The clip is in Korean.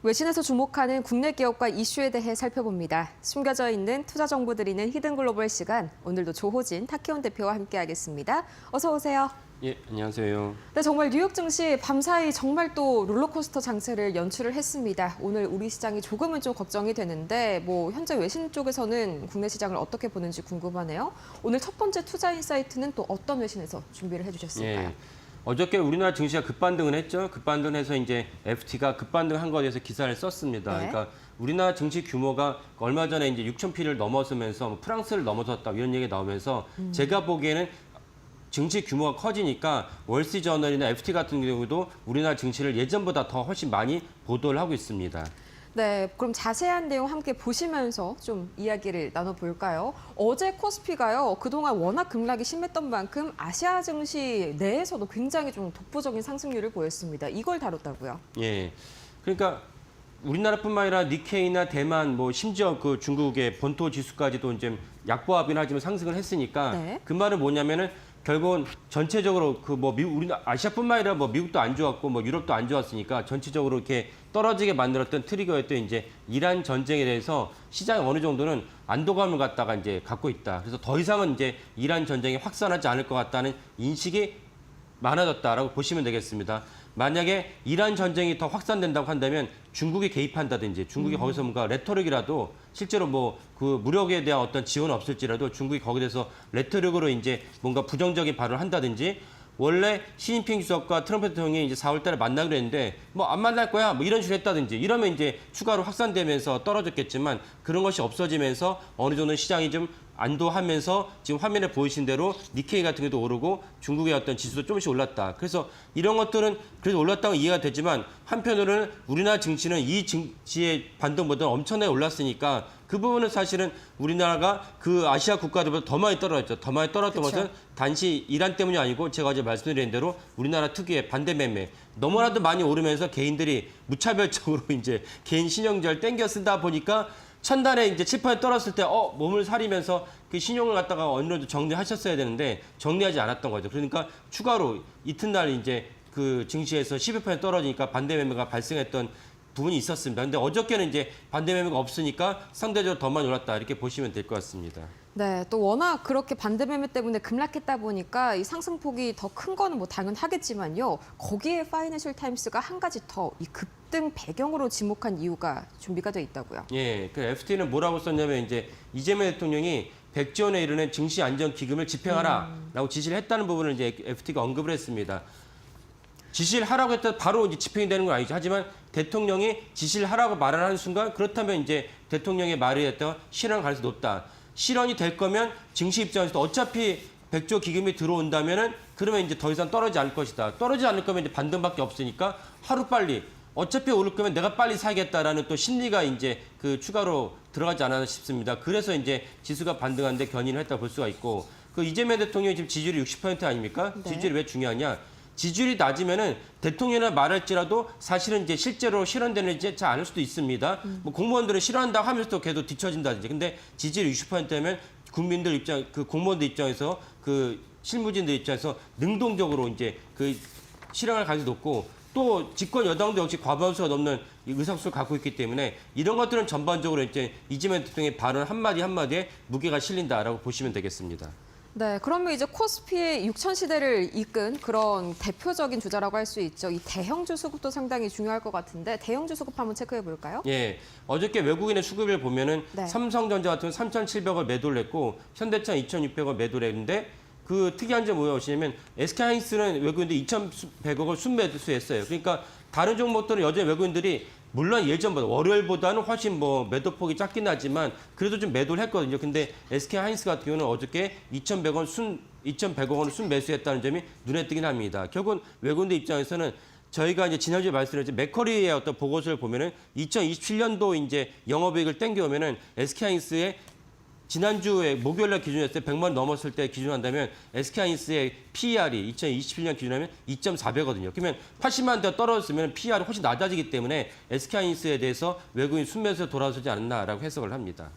외신에서 주목하는 국내 기업과 이슈에 대해 살펴봅니다. 숨겨져 있는 투자 정보 드리는 히든 글로벌 시간, 오늘도 조호진 타키온 대표와 함께하겠습니다. 어서 오세요. 예, 안녕하세요. 네, 정말 뉴욕 증시 밤사이 정말 또 롤러코스터 장세를 연출을 했습니다. 오늘 우리 시장이 조금은 좀 걱정이 되는데 현재 외신 쪽에서는 국내 시장을 어떻게 보는지 궁금하네요. 오늘 첫 번째 투자 인사이트는 또 어떤 외신에서 준비를 해주셨을까요? 예. 어저께 우리나라 증시가 급반등을 했죠. 급반등해서 이제 FT가 급반등한 거에 대해서 기사를 썼습니다. 네. 그러니까 우리나라 증시 규모가 얼마 전에 이제 6,000피를 넘어서면서 프랑스를 넘어섰다 이런 얘기가 나오면서 제가 보기에는 증시 규모가 커지니까 월스트리트저널이나 FT 같은 경우도 우리나라 증시를 예전보다 더 훨씬 많이 보도를 하고 있습니다. 네, 그럼 자세한 내용 함께 보시면서 좀 이야기를 나눠볼까요? 어제 코스피가요, 그동안 워낙 급락이 심했던 만큼 아시아 증시 내에서도 굉장히 좀 독보적인 상승률을 보였습니다. 이걸 다뤘다고요? 예. 그러니까 우리나라뿐만 아니라 니케이나 대만, 심지어 그 중국의 본토 지수까지도 이제 약보합이나 하지만 상승을 했으니까 네. 그 말은 뭐냐면은 결국은 전체적으로 우리 아시아뿐만 아니라 미국도 안 좋았고 유럽도 안 좋았으니까 전체적으로 이렇게 떨어지게 만들었던 트리거였던 이제 이란 전쟁에 대해서 시장이 어느 정도는 안도감을 갖다가 이제 갖고 있다. 그래서 더 이상은 이제 이란 전쟁이 확산하지 않을 것 같다는 인식이 많아졌다라고 보시면 되겠습니다. 만약에 이란 전쟁이 더 확산된다고 한다면 중국이 개입한다든지 중국이 거기서 뭔가 레토릭이라도 실제로 그 무력에 대한 어떤 지원은 없을지라도 중국이 거기에 대해서 레토릭으로 이제 뭔가 부정적인 발언을 한다든지 원래 시진핑 주석과 트럼프 대통령이 이제 4월 달에 만나기로 했는데 안 만날 거야 이런 식으로 했다든지 이러면 이제 추가로 확산되면서 떨어졌겠지만 그런 것이 없어지면서 어느 정도 시장이 좀 안도하면서 지금 화면에 보이신 대로 니케이 같은 게도 오르고 중국의 어떤 지수도 조금씩 올랐다. 그래서 이런 것들은 그래도 올랐다고 이해가 되지만 한편으로는 우리나라 증시는 이 증시의 반등보다 엄청나게 올랐으니까 그 부분은 사실은 우리나라가 그 아시아 국가들보다 더 많이 떨어졌죠. 더 많이 떨어졌던 그쵸. 것은 단지 이란 때문이 아니고 제가 어제 말씀드린 대로 우리나라 특유의 반대 매매 너무나도 많이 오르면서 개인들이 무차별적으로 이제 개인 신용절 땡겨 쓰다 보니까 첫날에 이제 7% 떨어졌을 때 몸을 사리면서 그 신용을 갖다가 어느 정도 정리하셨어야 되는데 정리하지 않았던 거죠. 그러니까 추가로 이튿날 이제 그 증시에서 12% 떨어지니까 반대 매매가 발생했던 부분이 있었습니다. 근데 어저께는 이제 반대 매매가 없으니까 상대적으로 더 많이 올랐다 이렇게 보시면 될 것 같습니다. 네, 또 워낙 그렇게 반대 매매 때문에 급락했다 보니까 이 상승폭이 더 큰 거는 당연하겠지만요. 거기에 파이낸셜 타임스가 한 가지 더 이 급등 배경으로 지목한 이유가 준비가 돼 있다고요. 예, 그 FT는 뭐라고 썼냐면 이제 이재명 대통령이 100조 원에 이르는 증시 안정 기금을 집행하라라고 지시를 했다는 부분을 이제 FT가 언급을 했습니다. 지시를 하라고 했다 바로 이제 집행이 되는 건 아니죠. 하지만 대통령이 지시를 하라고 말을 하는 순간 그렇다면 이제 대통령의 말에 했다가 실현 가능성이 높다. 실현이 될 거면 증시 입장에서도 어차피 100조 기금이 들어온다면은 그러면 이제 더 이상 떨어지지 않을 것이다. 떨어지지 않을 거면 이제 반등밖에 없으니까 하루빨리 어차피 오를 거면 내가 빨리 사겠다라는 또 심리가 이제 그 추가로 들어가지 않았나 싶습니다. 그래서 이제 지수가 반등하는데 견인을 했다 볼 수가 있고 그 이재명 대통령이 지금 지지율이 60% 아닙니까? 네. 지지율이 왜 중요하냐? 지지율이 낮으면은 대통령이나 말할지라도 사실은 이제 실제로 실현되는지 잘 않을 수도 있습니다. 공무원들은 실현한다고 하면서도 계속 뒤처진다든지. 근데 지지율이 60%면 국민들 입장, 그 공무원들 입장에서 그 실무진들 입장에서 능동적으로 이제 그 실현할 가능성이 높고 또 집권 여당도 역시 과반수가 넘는 의석수를 갖고 있기 때문에 이런 것들은 전반적으로 이제 이재명 대통령의 발언 한마디 한마디에 무게가 실린다라고 보시면 되겠습니다. 네, 그러면 이제 코스피의 6천 시대를 이끈 그런 대표적인 주자라고 할 수 있죠. 이 대형주 수급도 상당히 중요할 것 같은데 대형주 수급 한번 체크해 볼까요? 예, 어저께 외국인의 수급을 보면은 네. 삼성전자 같은 3,700원 매도를 했고 현대차 2,600원 매도를 했는데 그 특이한 점이 뭐냐면 SK하이닉스는 외국인들이 2,100억을 순매수했어요. 그러니까 다른 종목들은 여전히 외국인들이 물론 예전보다 월요일보다는 훨씬 매도폭이 작긴 하지만 그래도 좀 매도를 했거든요. 근데 SK하이닉스 같은 경우는 어저께 2,100억 원을 순매수했다는 점이 눈에 띄긴 합니다. 결국은 외국인들 입장에서는 저희가 이제 지난주에 말씀드렸죠. 맥커리의 어떤 보고서를 보면은 2027년도 이제 영업이익을 땡겨오면은 SK하이닉스의 지난주에 목요일날 기준했을 때 100만 넘었을 때 기준한다면 SK하이닉스의 PER이 2027년 기준하면 2.4배거든요. 그러면 80만 대 떨어졌으면 PER이 훨씬 낮아지기 때문에 SK하이닉스에 대해서 외국인 순매수에 돌아서지 않았나라고 해석을 합니다.